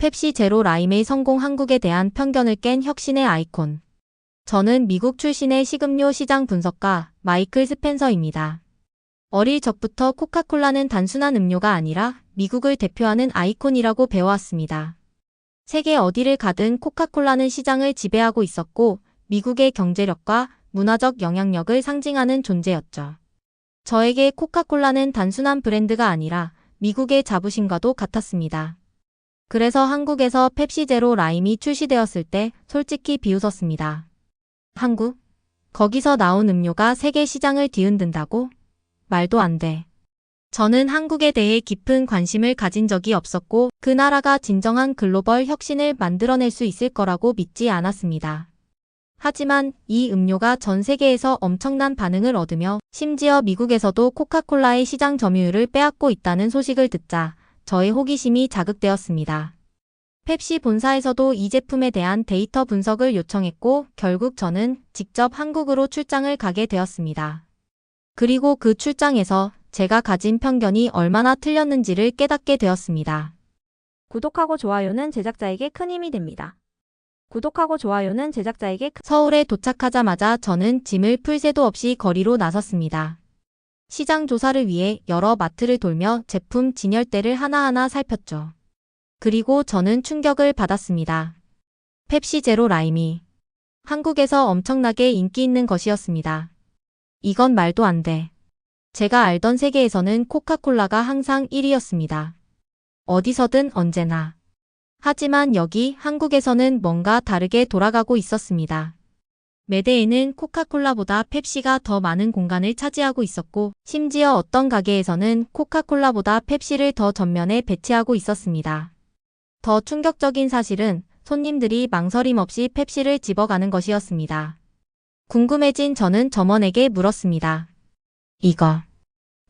펩시 제로 라임의 성공 한국에 대한 편견을 깬 혁신의 아이콘. 저는 미국 출신의 식음료 시장 분석가 마이클 스펜서입니다. 어릴 적부터 코카콜라는 단순한 음료가 아니라 미국을 대표하는 아이콘이라고 배워왔습니다. 세계 어디를 가든 코카콜라는 시장을 지배하고 있었고 미국의 경제력과 문화적 영향력을 상징하는 존재였죠. 저에게 코카콜라는 단순한 브랜드가 아니라 미국의 자부심과도 같았습니다. 그래서 한국에서 펩시 제로 라임이 출시되었을 때 솔직히 비웃었습니다. 한국? 거기서 나온 음료가 세계 시장을 뒤흔든다고? 말도 안 돼. 저는 한국에 대해 깊은 관심을 가진 적이 없었고 그 나라가 진정한 글로벌 혁신을 만들어낼 수 있을 거라고 믿지 않았습니다. 하지만 이 음료가 전 세계에서 엄청난 반응을 얻으며 심지어 미국에서도 코카콜라의 시장 점유율을 빼앗고 있다는 소식을 듣자 저의 호기심이 자극되었습니다. 펩시 본사에서도 이 제품에 대한 데이터 분석을 요청했고 결국 저는 직접 한국으로 출장을 가게 되었습니다. 그리고 그 출장에서 제가 가진 편견이 얼마나 틀렸는지를 깨닫게 되었습니다. 구독하고 좋아요는 제작자에게 큰 힘이 됩니다. 구독하고 좋아요는 제작자에게 서울에 도착하자마자 저는 짐을 풀 새도 없이 거리로 나섰습니다. 시장 조사를 위해 여러 마트를 돌며 제품 진열대를 하나하나 살폈죠. 그리고 저는 충격을 받았습니다. 펩시 제로 라임이 한국에서 엄청나게 인기 있는 것이었습니다. 이건 말도 안 돼. 제가 알던 세계에서는 코카콜라가 항상 1위였습니다. 어디서든 언제나. 하지만 여기 한국에서는 뭔가 다르게 돌아가고 있었습니다. 매대에는 코카콜라보다 펩시가 더 많은 공간을 차지하고 있었고 심지어 어떤 가게에서는 코카콜라보다 펩시를 더 전면에 배치하고 있었습니다. 더 충격적인 사실은 손님들이 망설임 없이 펩시를 집어가는 것이었습니다. 궁금해진 저는 점원에게 물었습니다. 이거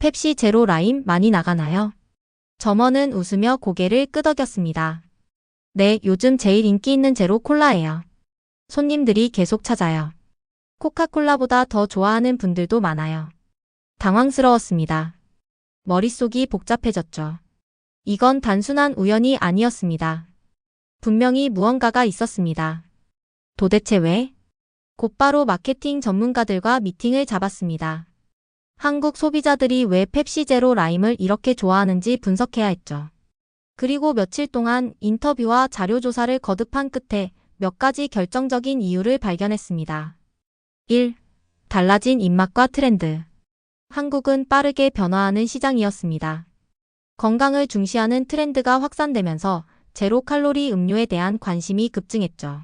펩시 제로 라임 많이 나가나요? 점원은 웃으며 고개를 끄덕였습니다. 네, 요즘 제일 인기 있는 제로 콜라예요. 손님들이 계속 찾아요. 코카콜라보다 더 좋아하는 분들도 많아요. 당황스러웠습니다. 머릿속이 복잡해졌죠. 이건 단순한 우연이 아니었습니다. 분명히 무언가가 있었습니다. 도대체 왜? 곧바로 마케팅 전문가들과 미팅을 잡았습니다. 한국 소비자들이 왜 펩시 제로 라임을 이렇게 좋아하는지 분석해야 했죠. 그리고 며칠 동안 인터뷰와 자료 조사를 거듭한 끝에 몇 가지 결정적인 이유를 발견했습니다. 1. 달라진 입맛과 트렌드. 한국은 빠르게 변화하는 시장이었습니다. 건강을 중시하는 트렌드가 확산되면서 제로 칼로리 음료에 대한 관심이 급증했죠.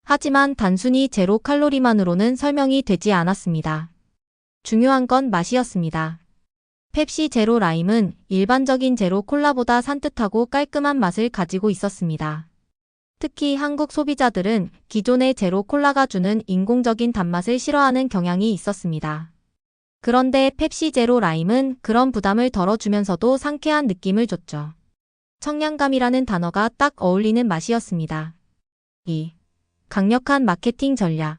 하지만 단순히 제로 칼로리만으로는 설명이 되지 않았습니다. 중요한 건 맛이었습니다. 펩시 제로 라임은 일반적인 제로 콜라보다 산뜻하고 깔끔한 맛을 가지고 있었습니다. 특히 한국 소비자들은 기존의 제로 콜라가 주는 인공적인 단맛을 싫어하는 경향이 있었습니다. 그런데 펩시 제로 라임은 그런 부담을 덜어주면서도 상쾌한 느낌을 줬죠. 청량감이라는 단어가 딱 어울리는 맛이었습니다. 2. 강력한 마케팅 전략.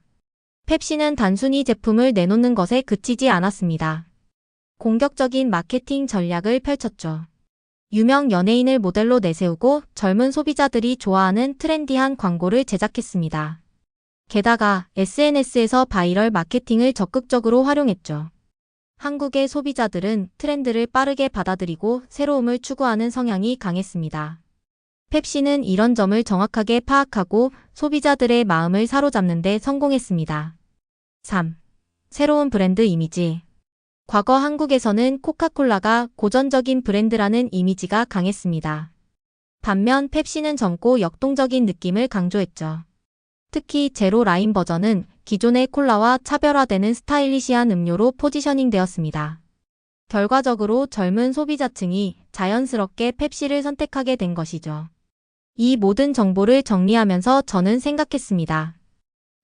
펩시는 단순히 제품을 내놓는 것에 그치지 않았습니다. 공격적인 마케팅 전략을 펼쳤죠. 유명 연예인을 모델로 내세우고 젊은 소비자들이 좋아하는 트렌디한 광고를 제작했습니다. 게다가 SNS에서 바이럴 마케팅을 적극적으로 활용했죠. 한국의 소비자들은 트렌드를 빠르게 받아들이고 새로움을 추구하는 성향이 강했습니다. 펩시는 이런 점을 정확하게 파악하고 소비자들의 마음을 사로잡는 데 성공했습니다. 3. 새로운 브랜드 이미지. 과거 한국에서는 코카콜라가 고전적인 브랜드라는 이미지가 강했습니다. 반면 펩시는 젊고 역동적인 느낌을 강조했죠. 특히 제로 라임 버전은 기존의 콜라와 차별화되는 스타일리시한 음료로 포지셔닝되었습니다. 결과적으로 젊은 소비자층이 자연스럽게 펩시를 선택하게 된 것이죠. 이 모든 정보를 정리하면서 저는 생각했습니다.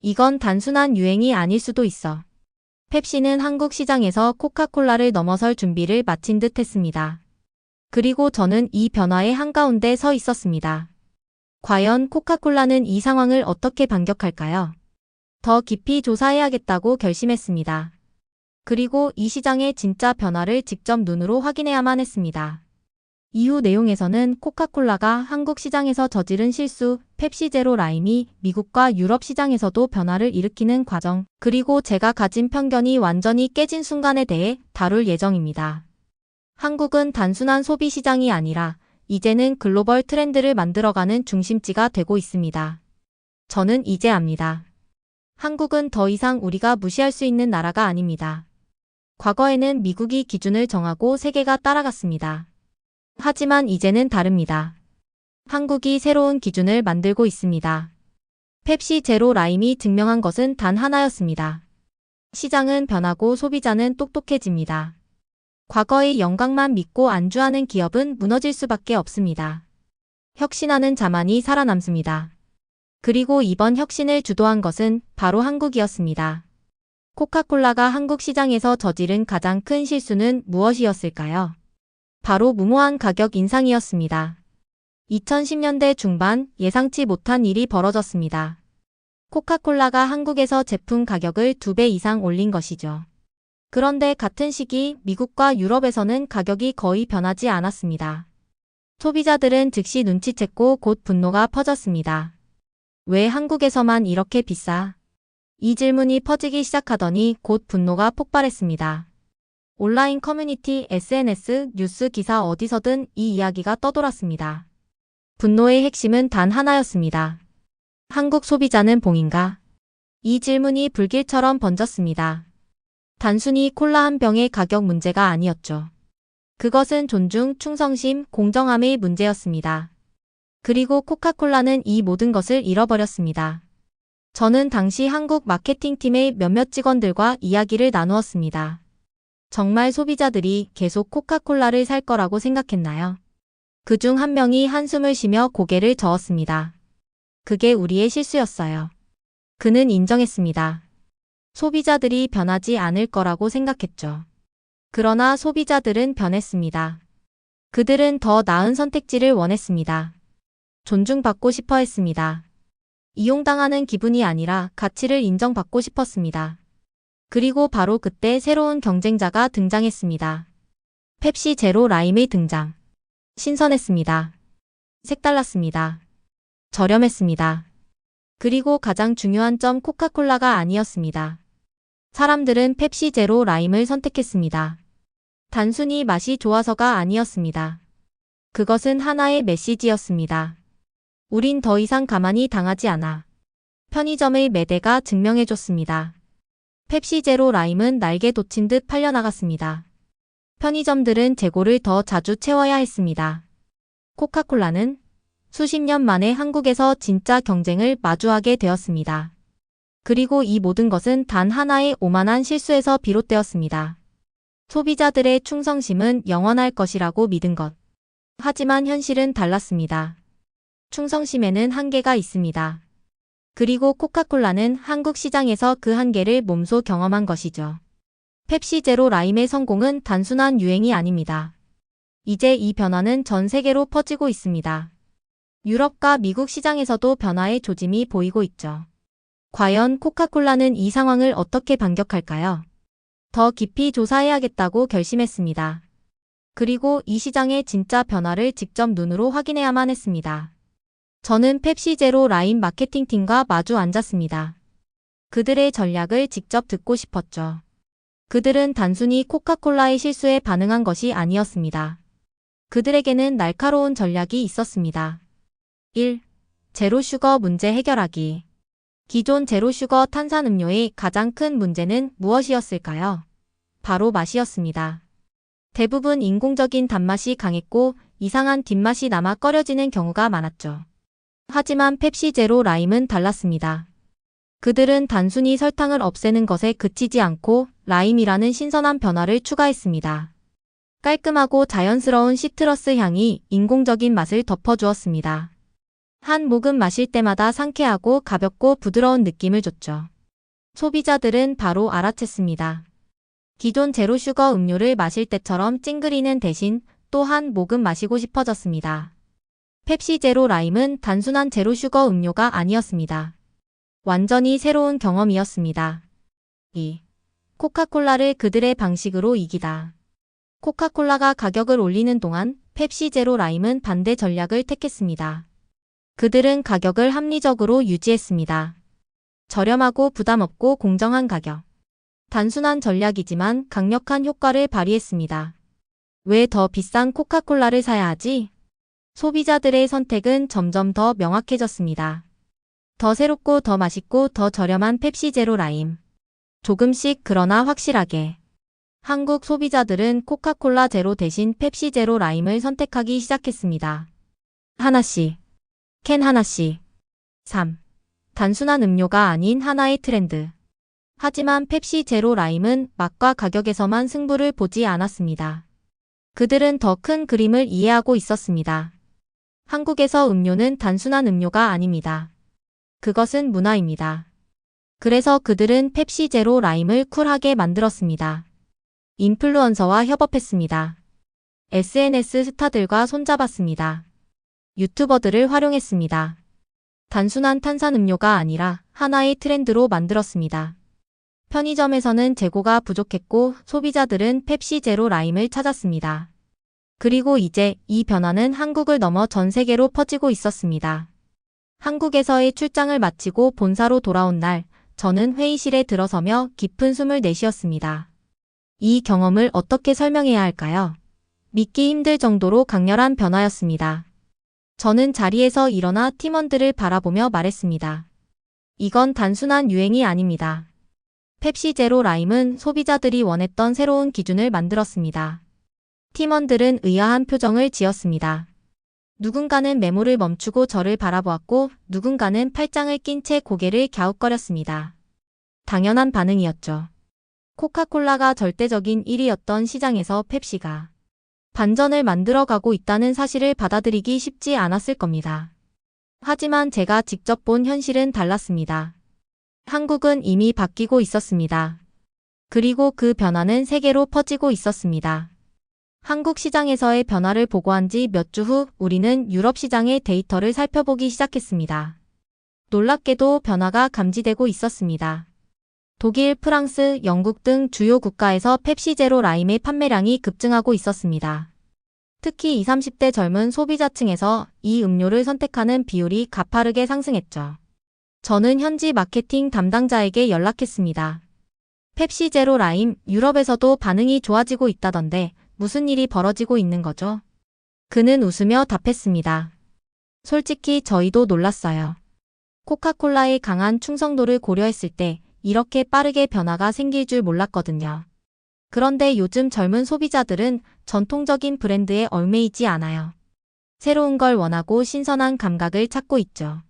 이건 단순한 유행이 아닐 수도 있어. 펩시는 한국 시장에서 코카콜라를 넘어설 준비를 마친 듯 했습니다. 그리고 저는 이 변화의 한가운데 서 있었습니다. 과연 코카콜라는 이 상황을 어떻게 반격할까요? 더 깊이 조사해야겠다고 결심했습니다. 그리고 이 시장의 진짜 변화를 직접 눈으로 확인해야만 했습니다. 이후 내용에서는 코카콜라가 한국 시장에서 저지른 실수, 펩시 제로 라임이 미국과 유럽 시장에서도 변화를 일으키는 과정, 그리고 제가 가진 편견이 완전히 깨진 순간에 대해 다룰 예정입니다. 한국은 단순한 소비 시장이 아니라 이제는 글로벌 트렌드를 만들어가는 중심지가 되고 있습니다. 저는 이제 압니다. 한국은 더 이상 우리가 무시할 수 있는 나라가 아닙니다. 과거에는 미국이 기준을 정하고 세계가 따라갔습니다. 하지만 이제는 다릅니다. 한국이 새로운 기준을 만들고 있습니다. 펩시 제로 라임이 증명한 것은 단 하나였습니다. 시장은 변하고 소비자는 똑똑해집니다. 과거의 영광만 믿고 안주하는 기업은 무너질 수밖에 없습니다. 혁신하는 자만이 살아남습니다. 그리고 이번 혁신을 주도한 것은 바로 한국이었습니다. 코카콜라가 한국 시장에서 저지른 가장 큰 실수는 무엇이었을까요? 바로 무모한 가격 인상이었습니다. 2010년대 중반 예상치 못한 일이 벌어졌습니다. 코카콜라가 한국에서 제품 가격을 2배 이상 올린 것이죠. 그런데 같은 시기 미국과 유럽에서는 가격이 거의 변하지 않았습니다. 소비자들은 즉시 눈치챘고 곧 분노가 퍼졌습니다. 왜 한국에서만 이렇게 비싸? 이 질문이 퍼지기 시작하더니 곧 분노가 폭발했습니다. 온라인 커뮤니티, SNS, 뉴스 기사 어디서든 이 이야기가 떠돌았습니다. 분노의 핵심은 단 하나였습니다. 한국 소비자는 봉인가? 이 질문이 불길처럼 번졌습니다. 단순히 콜라 한 병의 가격 문제가 아니었죠. 그것은 존중, 충성심, 공정함의 문제였습니다. 그리고 코카콜라는 이 모든 것을 잃어버렸습니다. 저는 당시 한국 마케팅팀의 몇몇 직원들과 이야기를 나누었습니다. 정말 소비자들이 계속 코카콜라를 살 거라고 생각했나요? 그중 한 명이 한숨을 쉬며 고개를 저었습니다. 그게 우리의 실수였어요. 그는 인정했습니다. 소비자들이 변하지 않을 거라고 생각했죠. 그러나 소비자들은 변했습니다. 그들은 더 나은 선택지를 원했습니다. 존중받고 싶어 했습니다. 이용당하는 기분이 아니라 가치를 인정받고 싶었습니다. 그리고 바로 그때 새로운 경쟁자가 등장했습니다. 펩시 제로 라임의 등장. 신선했습니다. 색달랐습니다. 저렴했습니다. 그리고 가장 중요한 점 코카콜라가 아니었습니다. 사람들은 펩시 제로 라임을 선택했습니다. 단순히 맛이 좋아서가 아니었습니다. 그것은 하나의 메시지였습니다. 우린 더 이상 가만히 당하지 않아. 편의점의 매대가 증명해줬습니다. 펩시 제로 라임은 날개 돋친 듯 팔려나갔습니다. 편의점들은 재고를 더 자주 채워야 했습니다. 코카콜라는 수십 년 만에 한국에서 진짜 경쟁을 마주하게 되었습니다. 그리고 이 모든 것은 단 하나의 오만한 실수에서 비롯되었습니다. 소비자들의 충성심은 영원할 것이라고 믿은 것. 하지만 현실은 달랐습니다. 충성심에는 한계가 있습니다. 그리고 코카콜라는 한국 시장에서 그 한계를 몸소 경험한 것이죠. 펩시 제로 라임의 성공은 단순한 유행이 아닙니다. 이제 이 변화는 전 세계로 퍼지고 있습니다. 유럽과 미국 시장에서도 변화의 조짐이 보이고 있죠. 과연 코카콜라는 이 상황을 어떻게 반격할까요? 더 깊이 조사해야겠다고 결심했습니다. 그리고 이 시장의 진짜 변화를 직접 눈으로 확인해야만 했습니다. 저는 펩시 제로 라임 마케팅팀과 마주 앉았습니다. 그들의 전략을 직접 듣고 싶었죠. 그들은 단순히 코카콜라의 실수에 반응한 것이 아니었습니다. 그들에게는 날카로운 전략이 있었습니다. 1. 제로슈거 문제 해결하기. 기존 제로슈거 탄산음료의 가장 큰 문제는 무엇이었을까요? 바로 맛이었습니다. 대부분 인공적인 단맛이 강했고 이상한 뒷맛이 남아 꺼려지는 경우가 많았죠. 하지만 펩시 제로 라임은 달랐습니다. 그들은 단순히 설탕을 없애는 것에 그치지 않고 라임이라는 신선한 변화를 추가했습니다. 깔끔하고 자연스러운 시트러스 향이 인공적인 맛을 덮어주었습니다. 한 모금 마실 때마다 상쾌하고 가볍고 부드러운 느낌을 줬죠. 소비자들은 바로 알아챘습니다. 기존 제로슈거 음료를 마실 때처럼 찡그리는 대신 또 한 모금 마시고 싶어졌습니다. 펩시 제로 라임은 단순한 제로슈거 음료가 아니었습니다. 완전히 새로운 경험이었습니다. 2. 코카콜라를 그들의 방식으로 이기다. 코카콜라가 가격을 올리는 동안 펩시 제로 라임은 반대 전략을 택했습니다. 그들은 가격을 합리적으로 유지했습니다. 저렴하고 부담 없고 공정한 가격. 단순한 전략이지만 강력한 효과를 발휘했습니다. 왜 더 비싼 코카콜라를 사야 하지? 소비자들의 선택은 점점 더 명확해졌습니다. 더 새롭고 더 맛있고 더 저렴한 펩시 제로 라임. 조금씩 그러나 확실하게. 한국 소비자들은 코카콜라 제로 대신 펩시 제로 라임을 선택하기 시작했습니다. 하나씩. 캔 하나씩. 3. 단순한 음료가 아닌 하나의 트렌드. 하지만 펩시 제로 라임은 맛과 가격에서만 승부를 보지 않았습니다. 그들은 더 큰 그림을 이해하고 있었습니다. 한국에서 음료는 단순한 음료가 아닙니다. 그것은 문화입니다. 그래서 그들은 펩시 제로 라임을 쿨하게 만들었습니다. 인플루언서와 협업했습니다. SNS 스타들과 손잡았습니다. 유튜버들을 활용했습니다. 단순한 탄산음료가 아니라 하나의 트렌드로 만들었습니다. 편의점에서는 재고가 부족했고 소비자들은 펩시 제로 라임을 찾았습니다. 그리고 이제 이 변화는 한국을 넘어 전 세계로 퍼지고 있었습니다. 한국에서의 출장을 마치고 본사로 돌아온 날, 저는 회의실에 들어서며 깊은 숨을 내쉬었습니다. 이 경험을 어떻게 설명해야 할까요? 믿기 힘들 정도로 강렬한 변화였습니다. 저는 자리에서 일어나 팀원들을 바라보며 말했습니다. 이건 단순한 유행이 아닙니다. 펩시 제로 라임은 소비자들이 원했던 새로운 기준을 만들었습니다. 팀원들은 의아한 표정을 지었습니다. 누군가는 메모를 멈추고 저를 바라보았고 누군가는 팔짱을 낀 채 고개를 갸웃거렸습니다. 당연한 반응이었죠. 코카콜라가 절대적인 1위였던 시장에서 펩시가 반전을 만들어가고 있다는 사실을 받아들이기 쉽지 않았을 겁니다. 하지만 제가 직접 본 현실은 달랐습니다. 한국은 이미 바뀌고 있었습니다. 그리고 그 변화는 세계로 퍼지고 있었습니다. 한국 시장에서의 변화를 보고한 지 몇 주 후 우리는 유럽 시장의 데이터를 살펴보기 시작했습니다. 놀랍게도 변화가 감지되고 있었습니다. 독일, 프랑스, 영국 등 주요 국가에서 펩시 제로 라임의 판매량이 급증하고 있었습니다. 특히 20, 30대 젊은 소비자층에서 이 음료를 선택하는 비율이 가파르게 상승했죠. 저는 현지 마케팅 담당자에게 연락했습니다. 펩시 제로 라임, 유럽에서도 반응이 좋아지고 있다던데 무슨 일이 벌어지고 있는 거죠? 그는 웃으며 답했습니다. 솔직히 저희도 놀랐어요. 코카콜라의 강한 충성도를 고려했을 때 이렇게 빠르게 변화가 생길 줄 몰랐거든요. 그런데 요즘 젊은 소비자들은 전통적인 브랜드에 얽매이지 않아요. 새로운 걸 원하고 신선한 감각을 찾고 있죠.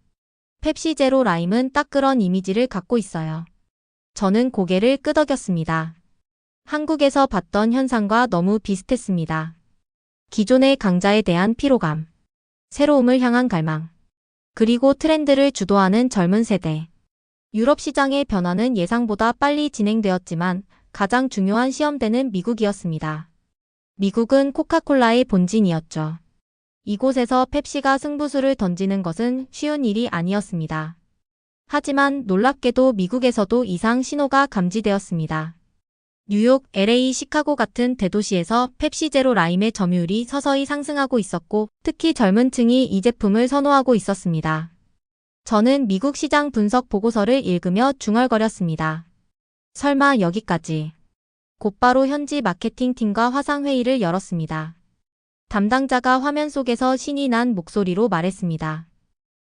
펩시 제로 라임은 딱 그런 이미지를 갖고 있어요. 저는 고개를 끄덕였습니다. 한국에서 봤던 현상과 너무 비슷했습니다. 기존의 강자에 대한 피로감, 새로움을 향한 갈망, 그리고 트렌드를 주도하는 젊은 세대. 유럽 시장의 변화는 예상보다 빨리 진행되었지만 가장 중요한 시험대는 미국이었습니다. 미국은 코카콜라의 본진이었죠. 이곳에서 펩시가 승부수를 던지는 것은 쉬운 일이 아니었습니다. 하지만 놀랍게도 미국에서도 이상 신호가 감지되었습니다. 뉴욕, LA, 시카고 같은 대도시에서 펩시 제로 라임의 점유율이 서서히 상승하고 있었고 특히 젊은 층이 이 제품을 선호하고 있었습니다. 저는 미국 시장 분석 보고서를 읽으며 중얼거렸습니다. 설마 여기까지. 곧바로 현지 마케팅팀과 화상회의를 열었습니다. 담당자가 화면 속에서 신이 난 목소리로 말했습니다.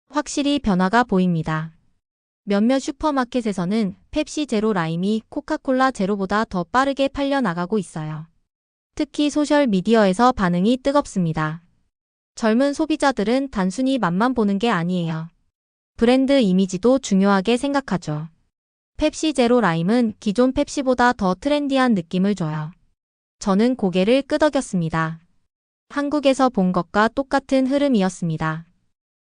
확실히 변화가 보입니다. 몇몇 슈퍼마켓에서는 펩시 제로 라임이 코카콜라 제로보다 더 빠르게 팔려나가고 있어요. 특히 소셜미디어에서 반응이 뜨겁습니다. 젊은 소비자들은 단순히 맛만 보는 게 아니에요. 브랜드 이미지도 중요하게 생각하죠. 펩시 제로 라임은 기존 펩시보다 더 트렌디한 느낌을 줘요. 저는 고개를 끄덕였습니다. 한국에서 본 것과 똑같은 흐름이었습니다.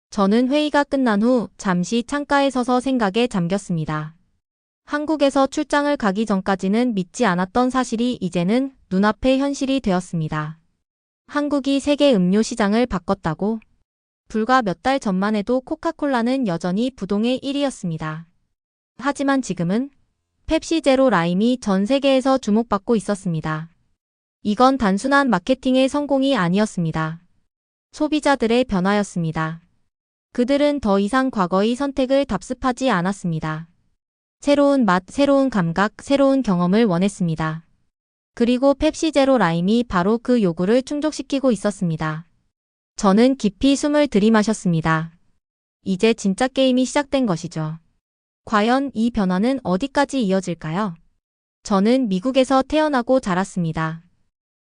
저는 회의가 끝난 후 잠시 창가에 서서 생각에 잠겼습니다. 한국에서 출장을 가기 전까지는 믿지 않았던 사실이 이제는 눈앞의 현실이 되었습니다. 한국이 세계 음료 시장을 바꿨다고? 불과 몇 달 전만 해도 코카콜라는 여전히 부동의 1위였습니다. 하지만 지금은 펩시 제로 라임이 전 세계에서 주목받고 있었습니다. 이건 단순한 마케팅의 성공이 아니었습니다. 소비자들의 변화였습니다. 그들은 더 이상 과거의 선택을 답습하지 않았습니다. 새로운 맛, 새로운 감각, 새로운 경험을 원했습니다. 그리고 펩시 제로 라임이 바로 그 요구를 충족시키고 있었습니다. 저는 깊이 숨을 들이마셨습니다. 이제 진짜 게임이 시작된 것이죠. 과연 이 변화는 어디까지 이어질까요? 저는 미국에서 태어나고 자랐습니다.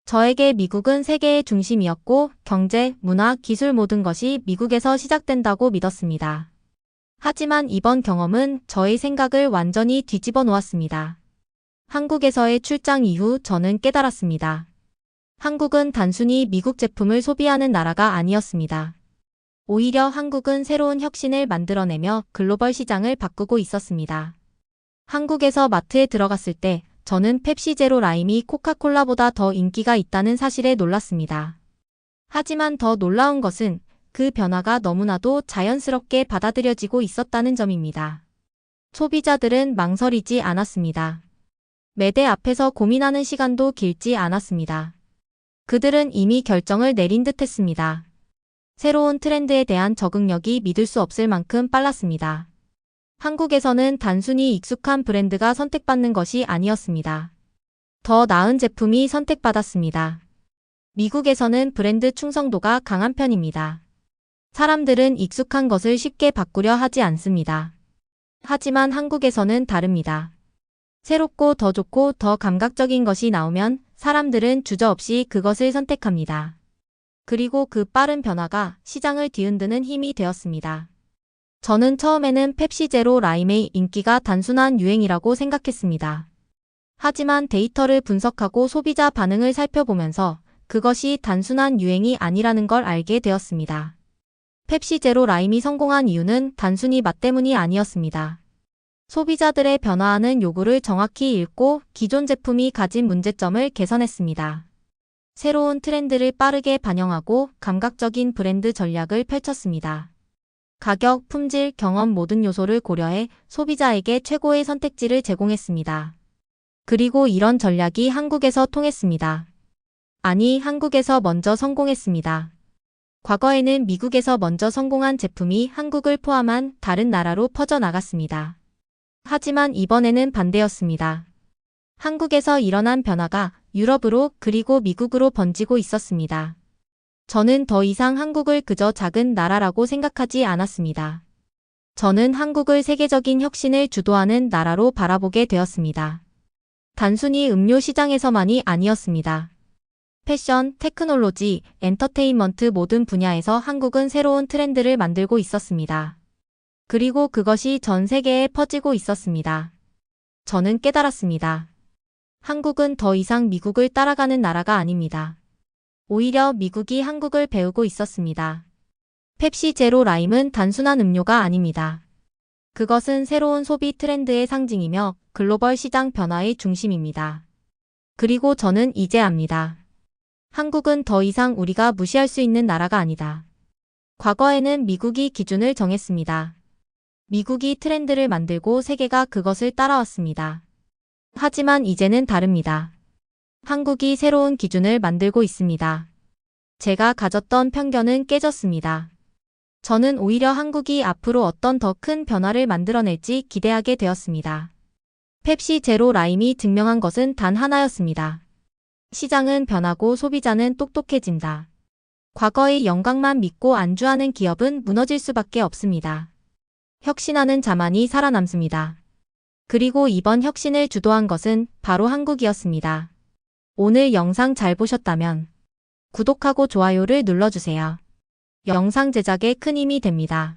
저에게 미국은 세계의 중심이었고 경제, 문화, 기술 모든 것이 미국에서 시작된다고 믿었습니다. 하지만 이번 경험은 저의 생각을 완전히 뒤집어 놓았습니다. 한국에서의 출장 이후 저는 깨달았습니다. 한국은 단순히 미국 제품을 소비하는 나라가 아니었습니다. 오히려 한국은 새로운 혁신을 만들어내며 글로벌 시장을 바꾸고 있었습니다. 한국에서 마트에 들어갔을 때 저는 펩시 제로 라임이 코카콜라보다 더 인기가 있다는 사실에 놀랐습니다. 하지만 더 놀라운 것은 그 변화가 너무나도 자연스럽게 받아들여지고 있었다는 점입니다. 소비자들은 망설이지 않았습니다. 매대 앞에서 고민하는 시간도 길지 않았습니다. 그들은 이미 결정을 내린 듯 했습니다. 새로운 트렌드에 대한 적응력이 믿을 수 없을 만큼 빨랐습니다. 한국에서는 단순히 익숙한 브랜드가 선택받는 것이 아니었습니다. 더 나은 제품이 선택받았습니다. 미국에서는 브랜드 충성도가 강한 편입니다. 사람들은 익숙한 것을 쉽게 바꾸려 하지 않습니다. 하지만 한국에서는 다릅니다. 새롭고 더 좋고 더 감각적인 것이 나오면 사람들은 주저없이 그것을 선택합니다. 그리고 그 빠른 변화가 시장을 뒤흔드는 힘이 되었습니다. 저는 처음에는 펩시 제로 라임의 인기가 단순한 유행이라고 생각했습니다. 하지만 데이터를 분석하고 소비자 반응을 살펴보면서 그것이 단순한 유행이 아니라는 걸 알게 되었습니다. 펩시 제로 라임이 성공한 이유는 단순히 맛 때문이 아니었습니다. 소비자들의 변화하는 요구를 정확히 읽고 기존 제품이 가진 문제점을 개선했습니다. 새로운 트렌드를 빠르게 반영하고 감각적인 브랜드 전략을 펼쳤습니다. 가격, 품질, 경험 모든 요소를 고려해 소비자에게 최고의 선택지를 제공했습니다. 그리고 이런 전략이 한국에서 통했습니다. 아니, 한국에서 먼저 성공했습니다. 과거에는 미국에서 먼저 성공한 제품이 한국을 포함한 다른 나라로 퍼져나갔습니다. 하지만 이번에는 반대였습니다. 한국에서 일어난 변화가 유럽으로 그리고 미국으로 번지고 있었습니다. 저는 더 이상 한국을 그저 작은 나라라고 생각하지 않았습니다. 저는 한국을 세계적인 혁신을 주도하는 나라로 바라보게 되었습니다. 단순히 음료 시장에서만이 아니었습니다. 패션, 테크놀로지, 엔터테인먼트 모든 분야에서 한국은 새로운 트렌드를 만들고 있었습니다. 그리고 그것이 전 세계에 퍼지고 있었습니다. 저는 깨달았습니다. 한국은 더 이상 미국을 따라가는 나라가 아닙니다. 오히려 미국이 한국을 배우고 있었습니다. 펩시 제로 라임은 단순한 음료가 아닙니다. 그것은 새로운 소비 트렌드의 상징이며 글로벌 시장 변화의 중심입니다. 그리고 저는 이제 압니다. 한국은 더 이상 우리가 무시할 수 있는 나라가 아니다. 과거에는 미국이 기준을 정했습니다. 미국이 트렌드를 만들고 세계가 그것을 따라왔습니다. 하지만 이제는 다릅니다. 한국이 새로운 기준을 만들고 있습니다. 제가 가졌던 편견은 깨졌습니다. 저는 오히려 한국이 앞으로 어떤 더 큰 변화를 만들어낼지 기대하게 되었습니다. 펩시 제로 라임이 증명한 것은 단 하나였습니다. 시장은 변하고 소비자는 똑똑해진다. 과거의 영광만 믿고 안주하는 기업은 무너질 수밖에 없습니다. 혁신하는 자만이 살아남습니다. 그리고 이번 혁신을 주도한 것은 바로 한국이었습니다. 오늘 영상 잘 보셨다면 구독하고 좋아요를 눌러주세요. 영상 제작에 큰 힘이 됩니다.